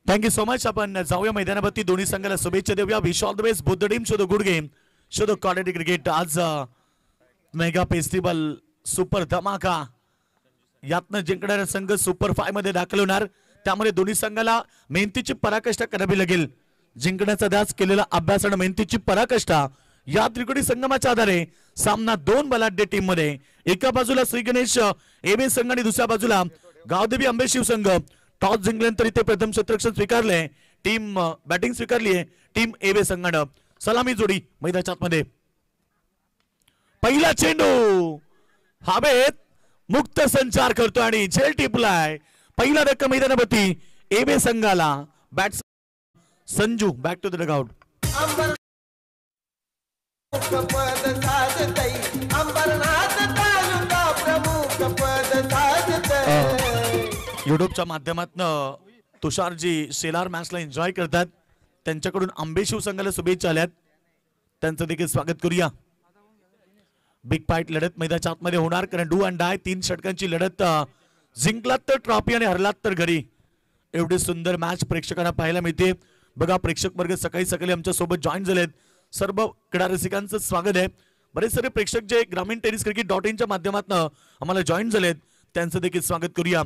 Thank you so much. आपण जाऊया मैदानावरती. दोन्ही संघाला शुभेच्छा देऊया. Wish all the best both the team. Show the good game, show the quality cricket. आज मेगा फेस्टिवल सुपर धमाका यातनं जिंकणारा संघ सुपर 5 मध्ये दाखल होणार. त्यामुळे दोन्ही संघाला मेहनतीची पराकाष्ठा करावी लागेल. जिंकण्याचा ध्यास, केलेला अभ्यास आणि मेहनतीची पराकाष्ठा या त्रिकोणी संगमाच्या आधारे सामना दोन बलाढ्य टीम मध्ये. एका बाजूला श्री गणेश एबे संघ आणि दुसऱ्या बाजूला गावदेवी आंबे शिव संघ. टॉस जिंकल्यानंतर इथे प्रथम क्षेत्ररक्षण स्वीकारले. टीम बॅटिंग स्वीकारली आहे टीम एबे संघानं. सलामी जोडी मैदानाच्या आतमध्ये. पहिला चेंडू हवेत मुक्त संचार करतो आणि झेल टिपलाय. पहिला धक्का मैदानावरती एबे संघाला. Bats Sanju back to the dugout. युट्यूबच्या माध्यमातून तुषारजी शेलार मॅचला एन्जॉय करतात. त्यांच्याकडून आंबे शिव संघाला शुभेच्छा आल्यात. त्यांचं देखील स्वागत करूया. बिग फाईट लढत मैदानाच्या आतमध्ये होणार, कारण डू अँड डाय 3 षटकांची लढत. जिंकलात तर ट्रॉफी आणि हरलात तर घरी. एवढी सुंदर मॅच प्रेक्षकांना पाहायला मिळते. बघा, प्रेक्षक वर्ग सकाळी सकाळी आमच्या सोबत जॉईन झालेत. सर्व क्रीडा रसिकांचं स्वागत आहे. बरेच सारे प्रेक्षक जे ग्रामीण टेनिस क्रिकेट .in च्या माध्यमातून आम्हाला जॉईन झालेत, त्यांचं देखील स्वागत करूया.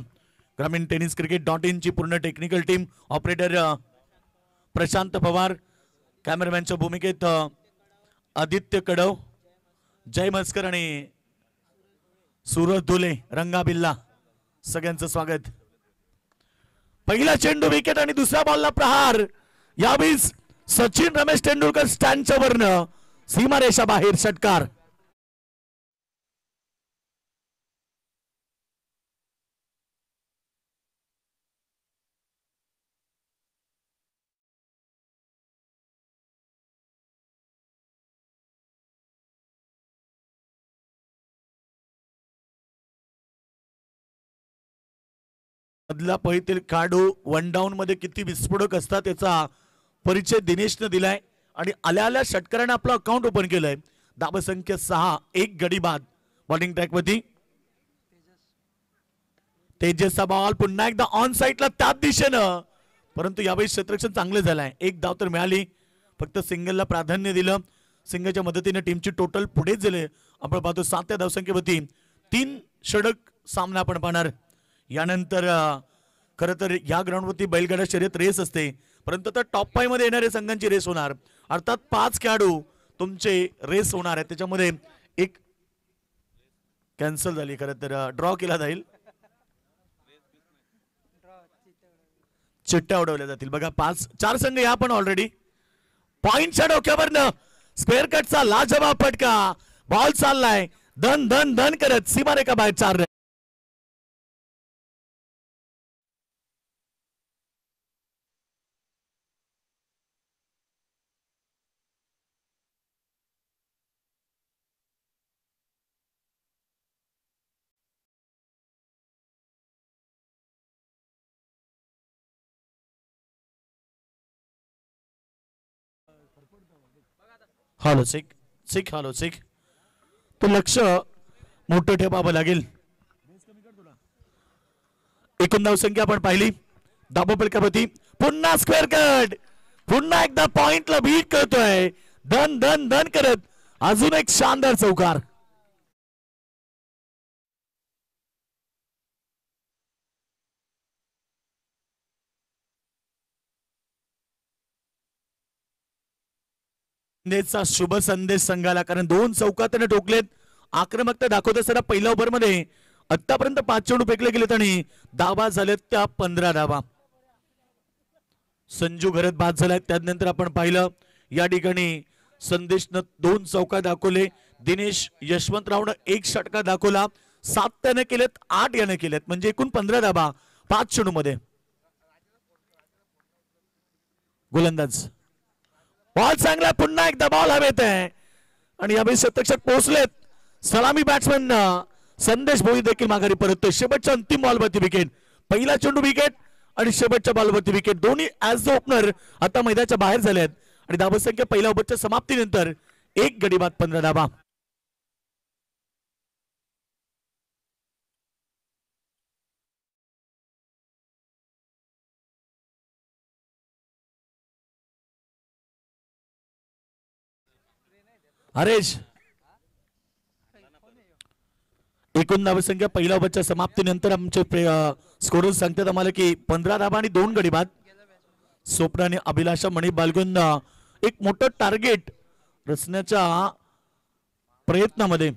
ग्रामीण टेनिस क्रिकेट .in ची पूर्ण technical team, operator Prashant Pawar, कॅमेरामॅनच्या भूमिकेत आदित्य कडव, जय मस्कर आणि सूरज धुले, रंगा बिल्ला, सगळ्यांचं स्वागत. पहिला चेंडू विकेट आणि दुसऱ्या बॉलला प्रहार. यावेळी सचिन रमेश तेंडुलकर स्टँडच्या वरन सीमारेषा बाहेर षटकार. मधला पहितील खेळाडू वन डाऊन मध्ये किती विस्फोटक असतात त्याचा परिचय दिनेशने दिलाय. आणि आल्या आल्या षटकाराने आपलं अकाउंट ओपन केलंय. धाव संख्या 6, 1 गडी बाद. बॉलिंग ट्रॅक वरती तेजसचा बॉल पुन्हा एकदा ऑन साईडला त्याच दिशेनं, परंतु यावेळी क्षेत्ररक्षण चांगलं झालंय. एक धाव तर मिळाली, फक्त सिंगलला प्राधान्य दिलं. सिंगलच्या मदतीने टीमची टोटल पुढेच झाले. आपण पाहतो 7 या धावसंख्येवरती 3 षटक सामना आपण पाहणार. यानंतर खरं तर या ग्राउंडवरती बैलगाडा शर्यत रेस असते, परंतु आता टॉप 5 मध्ये येणाऱ्या संघांची रेस होणार. अर्थात 5 खेळाडू तुमचे रेस होणार आहे. त्याच्यामध्ये एक कॅन्सल झाली, खरं तर ड्रॉ केला जाईल. चिट्ट्या उडवल्या जातील. बघा 4 संघ या पण ऑलरेडी. पॉइंटच्या डोक्यावरनं स्क्वेअर कटचा लाजवाब फटका. बॉल चाललाय धन धन धन करत सीमारेखा बाहेर 4 रन. हॅलो सिक हॅलो सिक. तो लक्ष मोठं ठेवावं लागेल. एकूण धावसंख्या आपण पाहिली. दाबो फलकावरती पुन्हा स्क्वेअर कट. पुन्हा एकदा पॉइंटला बीट करतोय धन धन धन करत. अजून एक शानदार चौकार. शुभ संदेश संघाला, कारण 2 चौका त्याने ठोकलेत. आक्रमकता दाखवत असताना पहिल्या ओव्हर मध्ये आतापर्यंत 5 चेंडू फेकले गेलेत आणि धावा झालेत त्या 15 धावा. संजू घरात बाद झालाय. त्यानंतर आपण पाहिलं या ठिकाणी संदेशनं 2 चौका दाखवले. दिनेश यशवंतरावनं 1 षटका दाखवला. 7 त्याने केलेत, 8 याने केलेत, म्हणजे एकूण 15 धावा 5 चेंडू मध्ये. गोलंदाज बॉल चांगला, पुन्हा एकदा बॉल हवेत आहे आणि यावेळी शतक पोहोचलेत. सलामी बॅट्समन संदेश भोई देखील माघारी परततोय. शेवटच्या अंतिम बॉलवरती विकेट. पहिला चेंडू विकेट आणि शेवटच्या बॉलवरती विकेट. दोन्ही ऍज द ओपनर आता मैदानाच्या बाहेर झालेत आणि धावसंख्या पहिल्या ओव्हरच्या समाप्तीनंतर 1 गडी बाद 15 धावा. हरेश एकूण धावसंख्या पहिल्या ओव्हरच्या समाप्तीनंतर आमचे स्कोरर सांगतात आम्हाला की 15 धावा आणि 2 गडी बाद. स्वप्न आणि अभिलाषा मणी बालगुन एक मोठं टार्गेट रचण्याच्या प्रयत्नामध्ये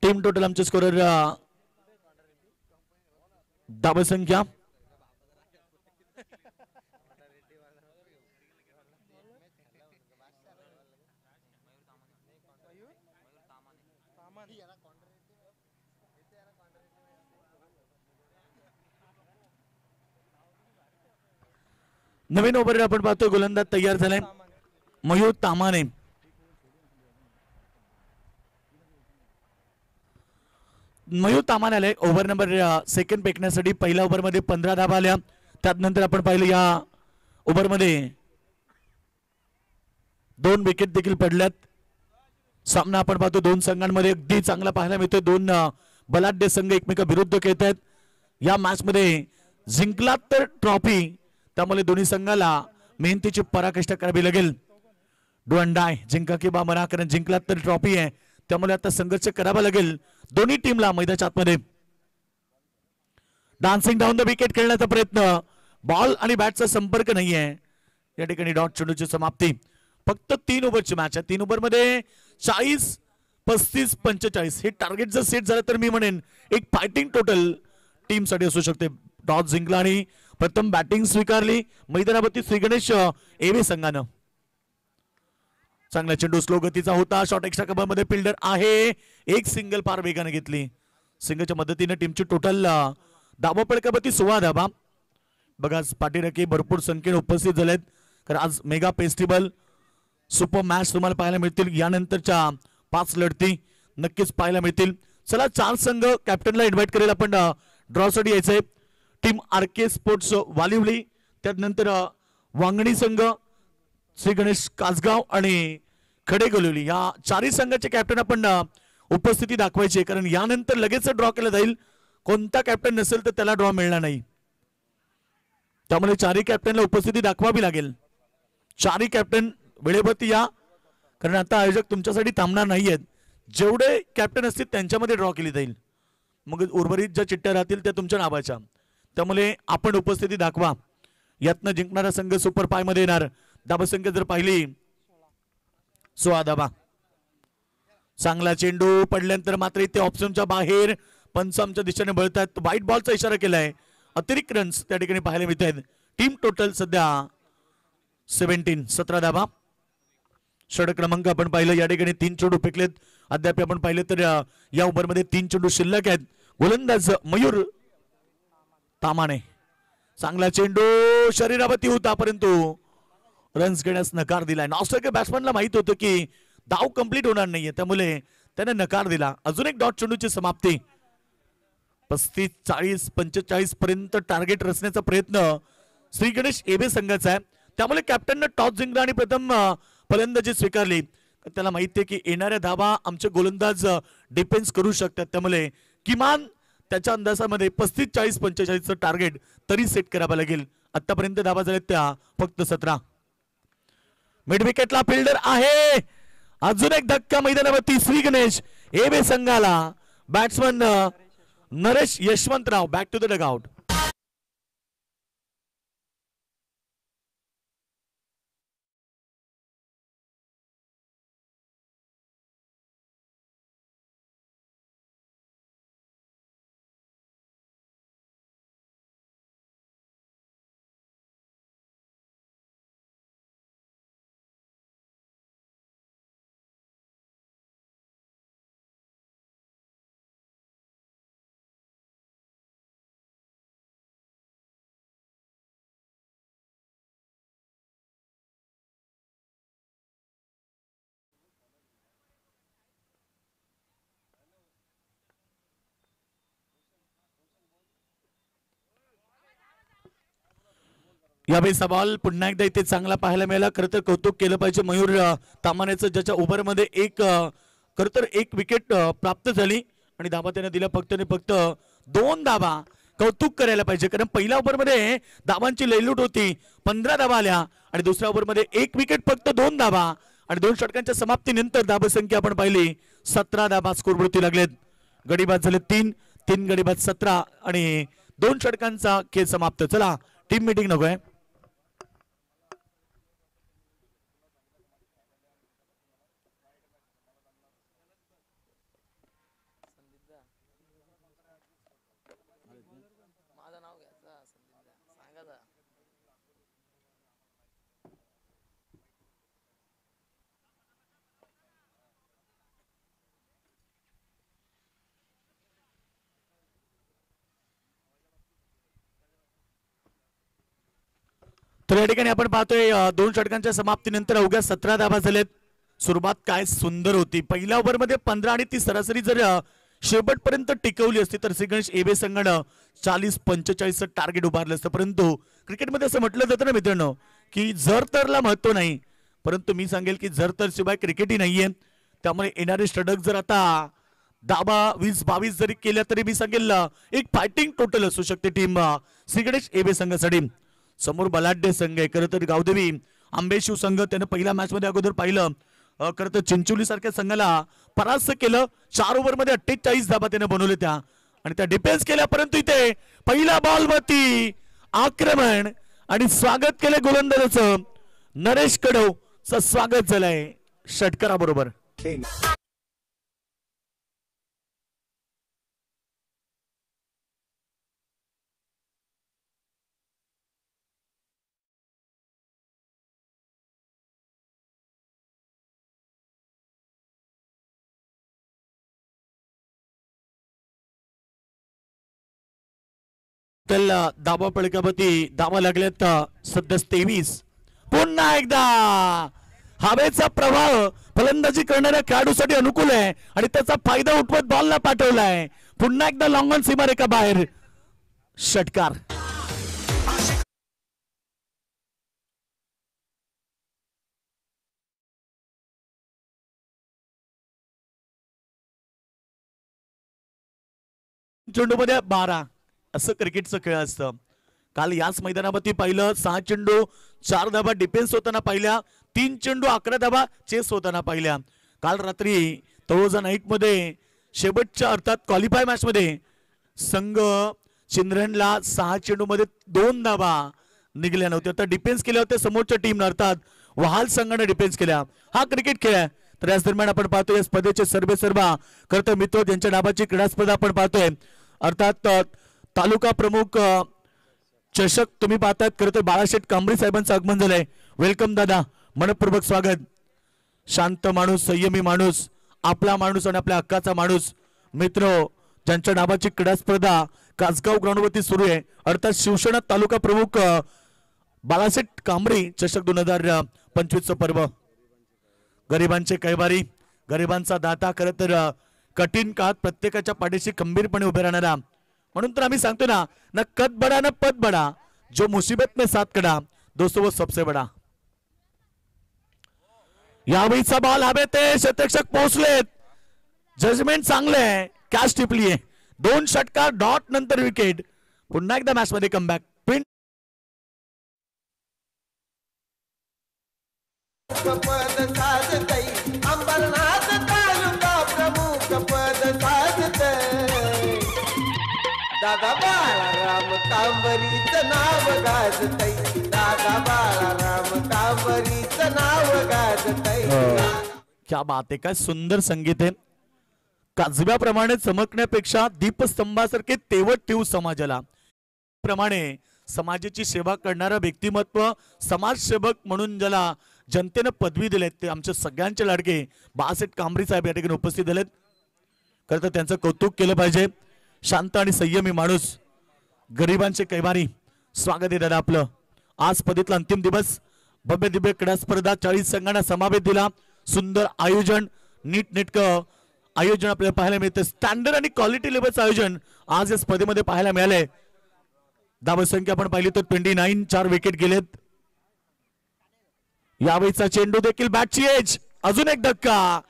टीम टोटल आमचे स्कोरर धावसंख्या नवीन ओव्हर आपण पाहतो गोलंदाज तयार झालाय मयूर तामाने. मयूर तामाने आले ओव्हर नंबर सेकंड फेकण्यासाठी. पहिल्या ओव्हर मध्ये 15 धावा आल्या. त्यानंतर आपण पाहिलं या ओव्हर मध्ये 2 विकेट देखील पडल्यात. सामना आपण पाहतो दोन संघांमध्ये अगदी चांगला पाहायला मिळतोय. दोन बलाढ्य संघ एकमेकाविरुद्ध खेळत आहेत. या मॅच मध्ये जिंकलात तर ट्रॉफी, त्यामुळे दोन्ही संघाला मेहनतीची पराकाष्ठा करावी लागेल. डू अँड डाय, जिंका किंवा मरा, कारण जिंकलात तर ट्रॉफी आहे, त्यामुळे आता संघर्ष करावा लागेल दोन्ही टीमला मैदानाच्या आतमध्ये. डान्सिंग डाऊन द विकेट खेळण्याचा प्रयत्न, बॉल आणि बॅटचा संपर्क नाहीये. या ठिकाणी डॉट चेंडूची समाप्ती. फक्त 3 ओव्हरची मॅच आहे. 3 ओव्हर मध्ये 40, 35, 45 हे टार्गेट जर सेट झालं तर मी म्हणेन एक फायटिंग टोटल टीम साठी असू शकते. टॉस जिंकला आणि प्रथम बॅटिंग स्वीकारली मैदानावरती श्री गणेश एवे संघानं. चांगला चेंडू स्लो गतीचा होता. शॉट एक्स्ट्रा कव्हर मध्ये फिल्डर आहे. एक सिंगल फार वेगाने घेतली. सिंगलच्या मदतीने टीमची टोटल धावा पळकावरती 16 धावा. बघा पाठीराखे भरपूर संख्येने उपस्थित झालेत, कारण आज मेगा फेस्टिवल सुपर मॅच तुम्हाला पाहायला मिळतील. यानंतरच्या 5 लढती नक्कीच पाहायला मिळतील. चला 4 संघ कॅप्टनला इन्व्हाइट करेल आपण ड्रॉ साठी यायचंय. टीम आरके स्पोर्ट्स वालिवली, त्यानंतर वांगणी संघ, श्री गणेश कासगाव आणि खडेगोलिवली या 4ही संघाचे कॅप्टन आपण उपस्थिती दाखवायची, कारण यानंतर लगेच ड्रॉ केला जाईल. कोणता कॅप्टन नसेल तर त्याला ड्रॉ मिळणार नाही. त्यामुळे 4ही कॅप्टनला उपस्थिती दाखवावी लागेल. 4ही कॅप्टन वेळेवरती या, कारण आता आयोजक तुमच्यासाठी थांबणार नाहीयेत. जेवढे कॅप्टन असतील त्यांच्यामध्ये ड्रॉ केली जाईल. मग उर्वरित ज्या चिठ्ठ्या राहतील त्या तुमच्या नावाच्या. त्यामुळे आपण उपस्थिती दाखवा. यातनं जिंकणारा संघ सुपर 5 मध्ये येणार. धावसंख्या जर पाहिली 16 धावा. चांगला चेंडू पडल्यानंतर मात्र इथे ऑप्शनच्या बाहेर पंच आमच्या दिशेने बळतात. व्हाईट बॉलचा इशारा केलाय. अतिरिक्त रन्स त्या ठिकाणी पाहायला मिळत आहेत. टीम टोटल सध्या 17 धावा. षटक क्रमांक आपण पाहिलं या ठिकाणी 3 चेंडू फेकलेत. अद्याप आपण पाहिलं तर या ओव्हर मध्ये 3 चेंडू शिल्लक आहेत. गोलंदाज मयूर तामाने. चांगला चेंडू शरीरावरती होता, परंतु रन्स घेण्यास नकार दिलाय. ऑस्ट्रेलिया बॅट्समॅनला माहित होतं की धाव कंप्लीट होणार नाहीये, त्यामुळे त्याने नकार दिला. अजून एक डॉट चेंडूची समाप्ती. 35, 40, 45 पर्यंत टार्गेट रचण्याचा प्रयत्न श्री गणेश एबे संघाचा आहे. त्यामुळे कॅप्टननं टॉस जिंकला आणि प्रथम फलंदाजी स्वीकारली. त्याला माहिती आहे की येणाऱ्या धावा आमचे गोलंदाज डिफेन्स करू शकतात, त्यामुळे किमान त्याच्या अंदाजामध्ये 35, 40, 45चं टार्गेट तरी सेट करावं लागेल. आतापर्यंत धावा झाल्यात त्या फक्त 17. मिड विकेटला फिल्डर आहे. अजून एक धक्का मैदानावरती श्री गणेश एबे संघाला. Batsman Naresh Yashwantrao back to the dugout. यावेळी सवाल पुन्हा एकदा इथे चांगला पाहायला मिळाला. खरं तर कौतुक केलं पाहिजे मयूर तामानेचं, ज्याच्या ओव्हर मध्ये एक खर तर एक विकेट प्राप्त झाली आणि धाबा त्याने दिला फक्त आणि फक्त 2 धाबा. कौतुक करायला पाहिजे, कारण पहिल्या ओव्हरमध्ये धाबांची लयलूट होती, 15 धाबा आल्या आणि दुसऱ्या ओव्हरमध्ये एक विकेट फक्त 2 धाबा आणि 2 षटकांच्या समाप्तीनंतर धाबा संख्या आपण पाहिली 17 धाबा स्कोरवरती लागलेत. गडीबाद झाले 3 गडीबाद 17 आणि 2 षटकांचा खेळ समाप्त. चला टीम मीटिंग नकोय. तर या ठिकाणी आपण पाहतोय 2 षटकांच्या समाप्तीनंतर अवघ्या 17 धाबा झालेत. सुरुवात काय सुंदर होती. पहिल्या ओव्हरमध्ये 15 आणि ती सरासरी जर शेवटपर्यंत टिकवली असती तर श्री गणेश एबे संघानं 40-45 टार्गेट उभारलं असतं. परंतु क्रिकेटमध्ये असं म्हटलं जातं ना मित्रांनो की जर तरला महत्व नाही, परंतु मी सांगेल की जर तर शिवाय क्रिकेटही नाहीये. त्यामुळे येणारे षटक जर आता 10, 20, 22 जरी केल्या तरी मी सांगेल एक फायटिंग टोटल असू शकते टीम श्री गणेश एबे संघासाठी. समोर बलाढ्य संघ आहे. खरं तर गावदेवी आंबेशिव संघ त्यानं पहिल्या मॅच मध्ये अगोदर पाहिलं, खरं तर चिंचोली सारख्या संघाला परास्त केलं. 4 ओव्हरमध्ये 48 धाबा त्याने बनवले त्या आणि त्या डिफेन्स केल्या. परंतु इथे पहिल्या बॉल वरती आक्रमण आणि स्वागत केले गोलंदाजाचं. नरेश कडवचं स्वागत झालंय षटकाराबरोबर. त्याला दाबा पडकावरती धावा लागल्यात सध्या 23. पुन्हा एकदा हवेचा प्रवाह फलंदाजी करणाऱ्या खेळाडूसाठी अनुकूल आहे आणि त्याचा फायदा उठवत बॉलला पाठवलाय. पुन्हा एकदा लॉंग ऑन सीमारेखा बाहेर षटकार. चेंडूमध्ये 12 असं क्रिकेटचं खेळ असतं. काल याच मैदानावरती पाहिलं 6 चेंडू 4 धाबा डिफेन्स होताना पाहिल्या, 3 चेंडू 11 धाबा चेस होताना पाहिल्या. काल रात्री तळोजा नाईट मध्ये शेवटच्या अर्थात क्वालिफाय मॅच मध्ये संघ चिंद्रनला 6 चेंडू मध्ये 2 धाबा निघल्या नव्हत्या. तर डिफेन्स केल्या होत्या समोरच्या टीम अर्थात वहाल संघाने डिफेन्स केल्या. हा क्रिकेट खेळ आहे. तर याच दरम्यान आपण पाहतोय या स्पर्धेचे सर्वे सर्वा करता मित्र यांच्या नावाची क्रीडा स्पर्धा आपण पाहतोय. अर्थात तालुका प्रमुख चषक तुम्ही पाहतायत. खरं तर बाळाशेठ कांबरी साहेबांचं आगमन झालंय. वेलकम दादा, मनपूर्वक स्वागत. शांत माणूस, संयमी माणूस, आपला माणूस आणि आपल्या हक्काचा माणूस मित्र ज्यांच्या नावाची क्रीडा स्पर्धा कासगाव ग्राउंडवरती सुरू आहे. अर्थात शिवसेना तालुका प्रमुख बाळाशेठ कांबरी चषक 2025 पर्व. गरिबांचे कैवारी, गरिबांचा दाता, खरं तर कठीण काळात प्रत्येकाच्या पाठीशी खंबीरपणे उभे राहणारा. म्हणून तर आम्ही सांगतो ना कद बडा ना पद बडा, जो मुसीबत में साथ खड़ा दोस्तों वो सबसे बडा. यावेळीचा बॉल हवे ते शतरक्षक पोहोचलेत. जजमेंट चांगले आहे. कॅच टिपली आहे. 2 षटकार डॉट नंतर विकेट. पुन्हा एकदा मॅच मध्ये कमबॅक. पिन पद साधतई अंबरनाथ तालुका प्रमुख पद साधतई. दादा बाळाराम कांबरीचं नाव गाजतई. दादा बाळाराम कांबरीचं नाव गाजतई. क्या बात आहे. काय सुंदर संगीत आहे. काजव्याप्रमाणे चमकण्यापेक्षा दीपस्तंभासारखे तेवत ठेवू समाजाला. प्रमाणे समाजाची सेवा करणारा व्यक्तिमत्व, समाजसेवक म्हणून ज्याला जनतेने पदवी दिलेत ते आमच्या सगळ्यांचे लाडके बाळाशेठ कांबरी साहेब या ठिकाणी उपस्थित झालेत. खरं तर त्यांचं कौतुक केलं पाहिजे. शांत आणि संयमी माणूस, गरिबांचे कैवारी. स्वागत आहे दादा आपलं. आज स्पर्धेतला अंतिम दिवस. भव्य दिव्य क्रीडा स्पर्धा, 40 संघांना समावेश दिला. सुंदर आयोजन, नीटनेटकं आयोजन आपल्याला पाहायला मिळतं. स्टँडर्ड आणि क्वालिटी लेवलचं आयोजन आज या स्पर्धेमध्ये पाहायला मिळालंय. धाव संख्या आपण पाहिली तर 29, 4 विकेट गेलेत. यावेळीचा चेंडू देखील बॅटची एज, अजून एक धक्का.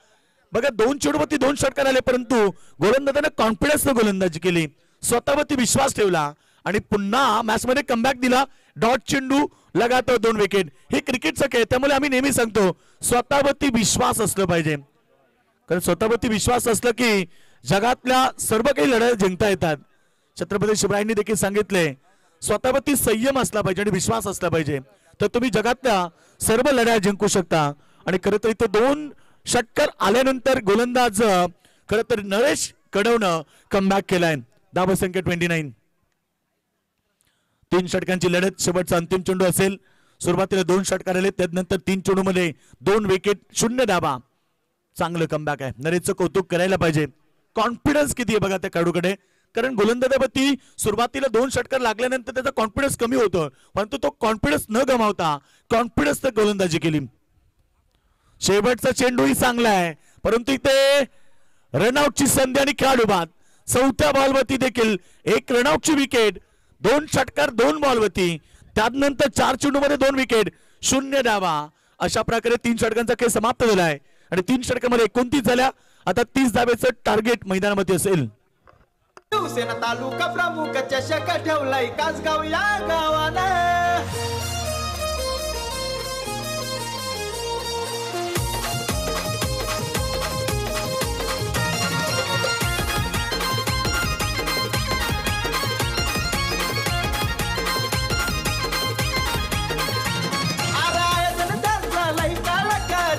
बघा 2 चेंडूवरती 2 षटकार आले, परंतु गोलंदाजाने कॉन्फिडन्सनं गोलंदाजी केली, स्वतःवरती विश्वास ठेवला आणि पुन्हा मॅच मध्ये कमबॅक दिला. डॉट चेंडू लगातार 2 विकेट. हे क्रिकेटचा खेळ, त्यामुळे आम्ही नेहमी सांगतो स्वतःवरती विश्वास असलं पाहिजे, कारण स्वतःवरती विश्वास असलं की जगातल्या सर्व काही लढाई जिंकता येतात. छत्रपती शिवरायांनी देखील सांगितले स्वतःवरती संयम असला पाहिजे आणि विश्वास असला पाहिजे, तर तुम्ही जगातल्या सर्व लढाई जिंकू शकता. आणि खरं तर इथे 2 षटकार आल्यानंतर गोलंदाज खरं तर नरेश कडवनं कमबॅक केलाय. धावसंख्या 29. 3 षटकांची लढत, शेवटचा अंतिम चेंडू असेल. सुरुवातीला 2 षटकार आले, त्यानंतर 3 चेंडू मध्ये 2 विकेट, 0 धावा. चांगलं कमबॅक आहे, नरेशचं कौतुक करायला पाहिजे. कॉन्फिडन्स किती आहे बघा त्या खेळाडूकडे, कारण गोलंदाजावरती सुरुवातीला 2 षटकार लागल्यानंतर त्याचा कॉन्फिडन्स कमी होतो, परंतु तो कॉन्फिडन्स न गमावता कॉन्फिडन्स गोलंदाजी केली. शेवटचा चेंडूही चांगला आहे, परंतु इथे रनआउटची संधी आणि खेळाडू बाद. 4थ्या बॉलवरती देखील 1 रनआउटची विकेट, 2 षटकार 2 बॉलवरती, त्यानंतर 4 चेंडूमध्ये 2 विकेट, 0 धावा. अशा प्रकारे 3 षटकांचा खेळ समाप्त झालाय आणि 3 षटकामध्ये 29 झाल्या. आता 30 धावेचं टार्गेट मैदानामध्ये असेल. शिवसेना तालुका प्रमुख चषक ठेवलाय कासगाव या गावानं.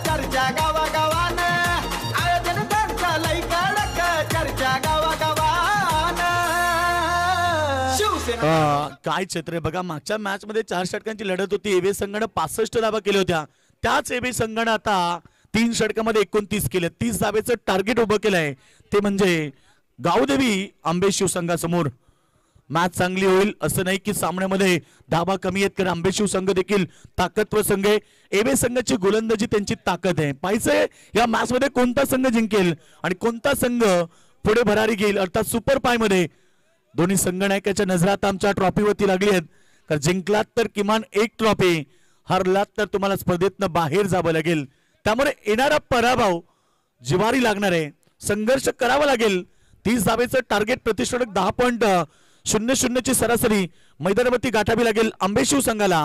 चर्चा गावागावानं आयोजन त्यांचा लई कडक, चर्चा गावागावानं. शिवसेना काय क्षेत्र आहे बघा. मागच्या मॅच मध्ये 4 षटकांची लढत होती, एबी संघानं 65 धावा केल्या होत्या. त्याच एबी संघानं आता 3 षटकामध्ये 29 केले. 30 धावेचं टार्गेट उभं केलंय, ते म्हणजे गावदेवी आंबे शिवसंघासमोर. मॅच चांगली होईल असं नाही की सामन्यामध्ये धावा कमी आहेत, कारण आंबे शिवसंघ देखील ताकदवर संघ आहे. एबी संघाची गोलंदाजी त्यांची ताकद आहे. पाहिजे या मॅच मध्ये कोणता संघ जिंकेल आणि कोणता संघ पुढे भरारी घेईल, अर्थात सुपर पाय मध्ये दोन्ही संघनायकाच्या नजरात आमच्या ट्रॉफीवरती लागली आहेत. कारण जिंकलात तर किमान 1 ट्रॉफी, हरलात तर तुम्हाला स्पर्धेतनं बाहेर जावं लागेल. त्यामुळे येणारा पराभव जिवारी लागणार आहे, संघर्ष करावा लागेल. 30 धावेचं टार्गेट, प्रतिष्ठक 10.00 ची सरासरी मैदानावरती गाठावी लागेल आंबे शिवसंघाला.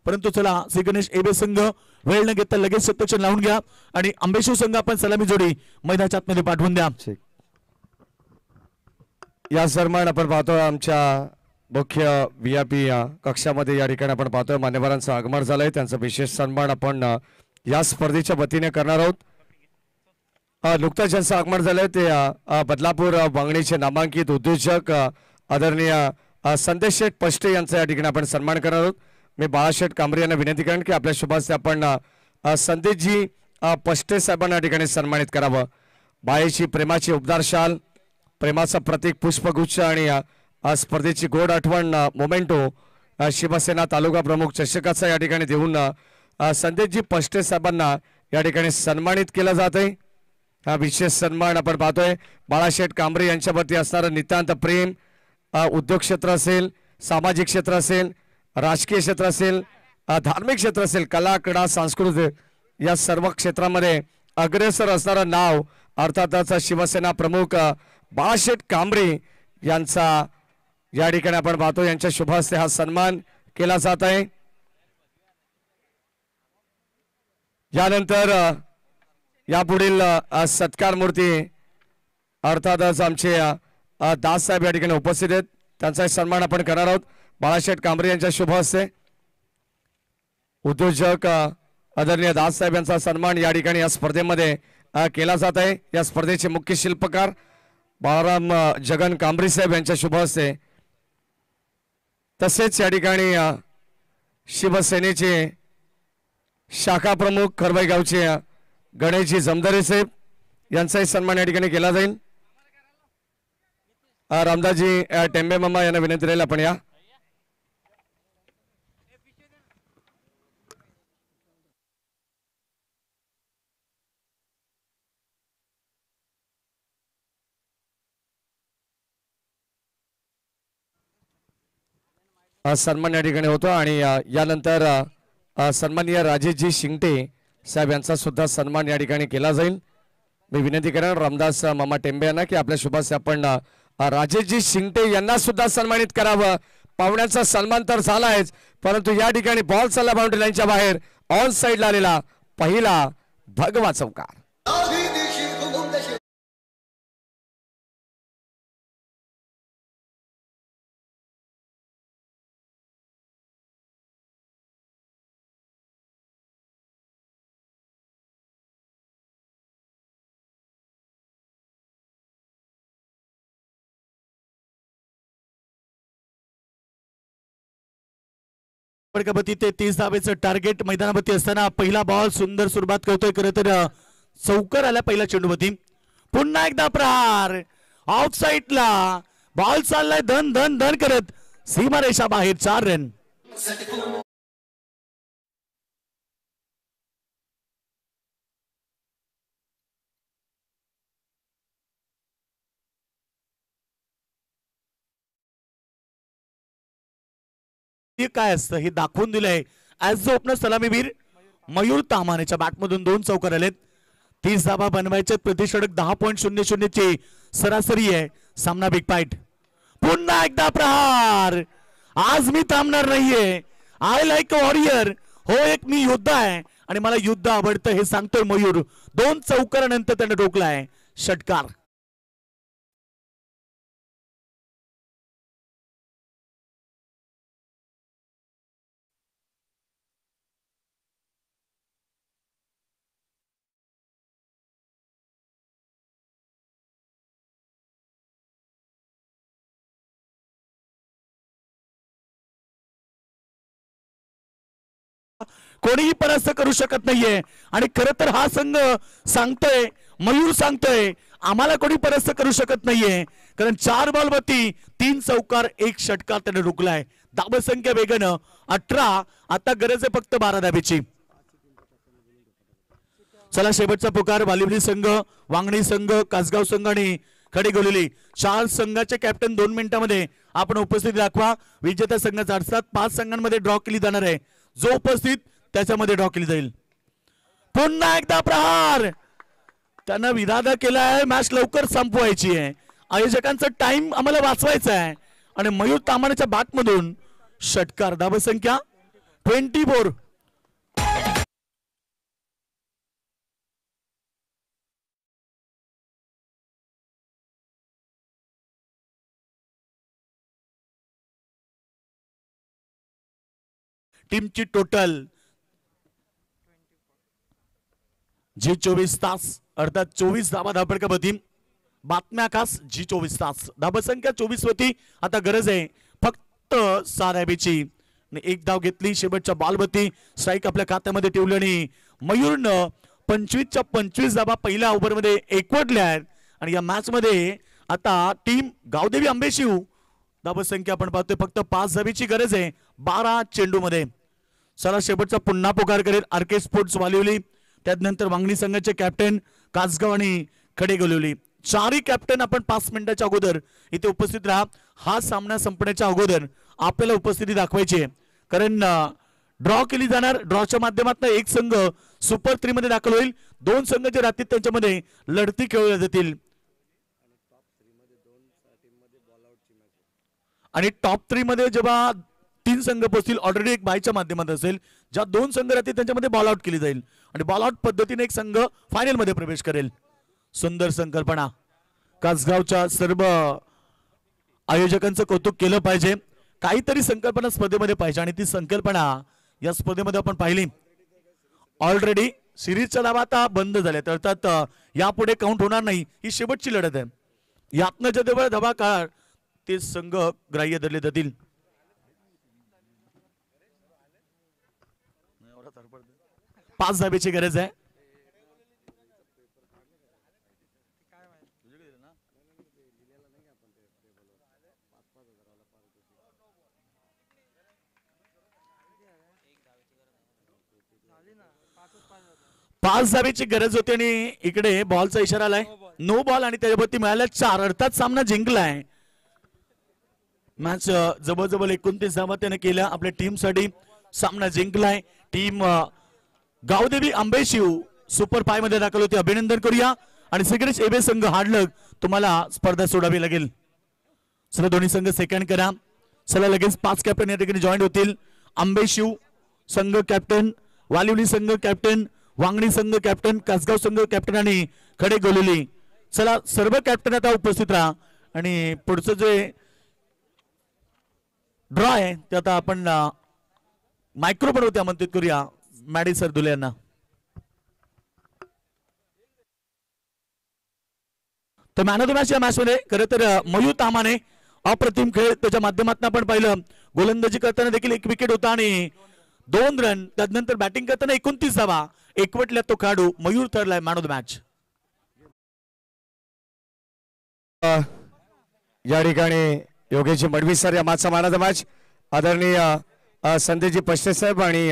परंतु चला श्री गणेश एबी संघ वेळ न घेता लगेच सत्यक्षण लावून घ्या आणि आंबे शिवसंघ आपण सलामी जोडी मैदानाच्या आतमध्ये पाठवून द्या. या सन्मान आपण पाहतोय आमच्या मुख्य VIP कक्षामध्ये. या ठिकाणी आपण पाहतोय मान्यवरांचं आगमन झालंय, त्यांचा विशेष सन्मान आपण या स्पर्धेच्या वतीने करणार आहोत. नुकताच ज्यांचं आगमन झालंय ते बदलापूर वांगणीचे नामांकित उद्योजक आदरणीय संदेश शेठ पष्टे यांचा या ठिकाणी आपण सन्मान करणार आहोत. मी बाळाशेठ कांबरे यांना विनंती करेन की आपल्या शुभास्ते आपण संदेशजी पष्टे साहेबांना या ठिकाणी सन्मानित करावं. बाळेची प्रेमाची उबदार शाल, प्रेमाचं प्रतीक पुष्पगुच्छ आणि स्पर्धेची गोड आठवण मोमेंटो शिवसेना तालुका प्रमुख चषकाचा या ठिकाणी देऊन संदेशजी पष्टे साहेबांना या ठिकाणी सन्मानित केलं जात आहे. हा विशेष सन्मान आपण पाहतोय. बाळाशेठ कांबरे यांच्यावरती असणारं नितांत प्रेम, उद्योग क्षेत्र असेल, सामाजिक क्षेत्र असेल, राजकीय क्षेत्र असेल, धार्मिक क्षेत्र असेल, कला क्रीडा सांस्कृतिक या सर्व क्षेत्रामध्ये अग्रेसर असणारं नाव अर्थातच शिवसेना प्रमुख बाळाशेठ कांबरे यांचा या ठिकाणी आपण पाहतो. यांच्या शुभ हस्ते हा सन्मान केला जात आहे. यानंतर यापुढील सत्कार मूर्ती अर्थातच आमचे दास साहेब या ठिकाणी उपस्थित आहेत, त्यांचा सन्मान आपण करणार आहोत. बाळाशेठ कांबरे यांच्या शुभ हस्ते उद्योजक आदरणीय दास साहेब यांचा सन्मान या ठिकाणी या स्पर्धेमध्ये केला जात आहे. या स्पर्धेचे मुख्य शिल्पकार बाळाराम जगन कांबरे साहेब यांच्या शुभ हस्ते, तसेच या ठिकाणी शिवसेनेचे शाखा प्रमुख खरवाई गावचे गणेशजी जमदारे साहेब यांचाही सन्मान या ठिकाणी केला जाईल. रामदासजी टेंबे मामा यांना विनंती राहील आपण या. सन्मान या ठिकाणी होतो आणि यानंतर सन्माननीय राजेशजी शिंगटे साहेब यांचा सुद्धा सन्मान या ठिकाणी केला जाईल. मी विनंती करेन रामदास मामा टेंबे यांना की आपल्या शुभाचे आपण राजेशजी शिंगटे यांना सुद्धा सन्मानित करावं. पाहुण्यांचा सन्मान तर झालायच, परंतु या ठिकाणी बॉल चालला बाउंड्री लाईनच्या बाहेर, ऑन साइडला आलेला पहिला भगवा चौकार. कबड्डी ते 30 धावेचं टार्गेट मैदानावरती असताना पहिला बॉल सुंदर सुरुवात करतोय. खरं तर चौकार आला पहिला चेंडूवरती. पुन्हा एकदा प्रहार आउटसाइडला, बॉल चाललाय धन धन धन करत सीमारेषा बाहेर. 4 रन. काय असतं हे दाखवून दिलंय ऍज अ ओपनर सलामीवीर मयूर तामानेच्या बॅटमधून 2 चौकार आलेत. 30 धावा बनवायचे, प्रतिषडक 10.00 ची सरासरी आहे. सामना बिग फाईट. पुन्हा एकदा प्रहार. आज मी थांबणार नाहीये. I like a warrior. हो, एक मी योद्धा आहे आणि मला युद्ध आवडतं हे सांगतोय मयूर. 2 चौकारानंतर त्याने रोखलाय षटकार. कोणीही परास्त करू शकत नाहीये आणि खरं तर हा संघ सांगतोय, मयूर सांगतोय, आम्हाला कोणी परास्त करू शकत नाहीये. कारण 4 बॉलवरती 3 चौकार 1 षटकार त्याने रोखलाय. धावसंख्या वेगानं 18. आता गरज आहे फक्त 12 धावेची. चला शेवटचा पुकार. वालिवली संघ, वांगणी संघ, कासगाव संघ आणि खडेगोलेली 4 संघाचे कॅप्टन 2 मिनिटांमध्ये आपण उपस्थिती दाखवा. विजेत्या संघाचा अर्थात 5 संघांमध्ये ड्रॉ केली जाणार आहे. जो उपस्थित त्याच्यामध्ये ड्रॉ केली जाईल. पुन्हा एकदा प्रहार. त्यांना विरादा केलाय, मॅच लवकर संपवायची आहे. आयोजकांचा टाइम आम्हाला वाचवायचा आहे आणि मयूर तामानेच्या बॅटमधून षटकार. धावसंख्या 24. टीमची टोटल G24 तास, अर्थात 24 धावा धापडकावरती. बातम्या खास G24 तास. धावसंख्या 24 होती. आता गरज आहे फक्त 6 धावेची. 1 धाव घेतली शेवटच्या बॉलवरती. स्ट्राईक आपल्या खात्यामध्ये ठेवली आणि मयूरनं 25च्या 25 धावा पहिल्या ओव्हरमध्ये एकवटल्या आहेत. आणि या मॅच मध्ये आता टीम गावदेवी आंबेशिव धावसंख्या आपण पाहतोय फक्त 5 धावेची गरज आहे 12 चेंडूमध्ये. चला शेवटचा पुन्हा पुकार करेल आरके स्पोर्ट्स वालिवली, त्यानंतर वांगणी संघाचे कॅप्टन कासगाव आणि खडेगोलिवली. 4ही कॅप्टन आपण 5 मिनिटाच्या अगोदर इथे उपस्थित राहा. हा सामना संपण्याच्या अगोदर आपल्याला उपस्थिती दाखवायची आहे, कारण ड्रॉ केली जाणार. ड्रॉच्या माध्यमातून एक संघ सुपर 3 मध्ये दाखल होईल. 2 संघ जे राहतील त्यांच्यामध्ये लढती खेळवल्या जातील आणि टॉप 3 मध्ये जेव्हा 3 संघ पोहोचतील, ऑलरेडी एक बायच्या माध्यमात असेल, ज्या 2 संघ राहतील त्यांच्यामध्ये बॉल आउट केली जाईल आणि बॉल आउट पद्धतीने एक संघ फायनल मध्ये प्रवेश करेल. सुंदर संकल्पना. कासगावच्या सर्व आयोजकांचं कौतुक केलं पाहिजे. काहीतरी संकल्पना स्पर्धेमध्ये पाहिजे आणि ती संकल्पना या स्पर्धेमध्ये आपण पाहिली. ऑलरेडी सिरीजच्या धावा आता बंद झाल्यात, अर्थात यापुढे काउंट होणार नाही. ही शेवटची लढत आहे. यातनं जेव्हा धावा काढ ते संघ ग्राह्य धरले जातील. 5 धावेची गरज आहे. पाच धावेची गरज होती आणि इकडे बॉलचा इशारा आलाय. नो बॉल आणि त्याच्यावरती मिळाल्या 4, अर्थात सामना जिंकलाय. मॅच जवळजवळ 29 धावा त्याने केल्या आपल्या टीम साठी. सामना जिंकलाय. टीम गावदेवी आंबेशिव सुपर 5 मध्ये दाखल होते. अभिनंदन करूया आणि सिग्रेश एबे संघ हारलं तुम्हाला स्पर्धा सोडावी लागेल. चला दोन्ही संघ सेकंड करा. चला लगेच 5 कॅप्टन या ठिकाणी जॉईन होतील. आंबे शिव संघ कॅप्टन, वालिवली संघ कॅप्टन, वांगणी संघ कॅप्टन, कासगाव संघ कॅप्टन आणि खडे गोलेली. चला सर्व कॅप्टन आता उपस्थित राहा आणि पुढचं जे ड्रॉ आहे ते आता आपण मायक्रोफोन होते आमंत्रित करूया मॅडी सरदुले यांना. तर मॅन ऑफ द मॅच या मॅच मध्ये खरं तर मयूर तामाने अप्रतिम खेळ त्याच्या माध्यमातून आपण पाहिलं. गोलंदाजी करताना देखील 1 विकेट होता आणि 2 रन. त्यानंतर बॅटिंग करताना 29 धावा एकवटल्या तो खेळाडू मयूर ठरलाय मॅन ऑफ द मॅच. या ठिकाणी योगेश मडवी सर या मॅचचा मॅन ऑफ द मॅच, आदरणीय संदेशजी पश्चे साहेब आणि